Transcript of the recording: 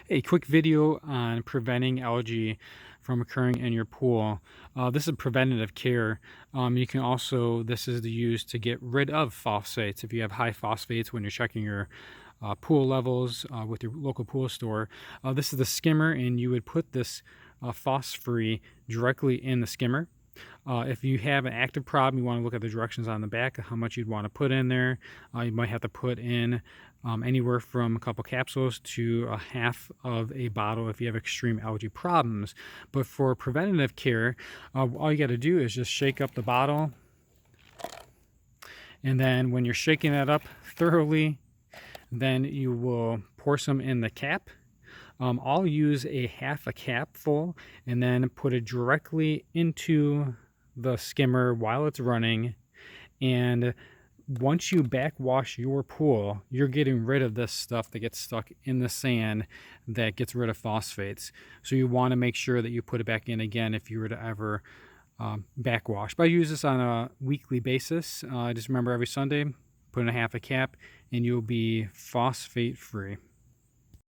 A quick video on preventing algae from occurring in your pool. This is preventative care. You can also, this is used to get rid of phosphates. If you have high phosphates when you're checking your pool levels with your local pool store, this is the skimmer, and you would put this phos-free directly in the skimmer. If you have an active problem, you want to look at the directions on the back of how much you'd want to put in there. You might have to put in anywhere from a couple capsules to a half of a bottle if you have extreme algae problems. But for preventative care, all you got to do is just shake up the bottle. And then when you're shaking that up thoroughly, then you will pour some in the cap. I'll use a half a cap full and then put it directly into the skimmer while it's running. And once you backwash your pool, you're getting rid of this stuff that gets stuck in the sand that gets rid of phosphates. So you want to make sure that you put it back in again if you were to ever backwash. But I use this on a weekly basis. Just remember every Sunday, put in a half a cap and you'll be phosphate free.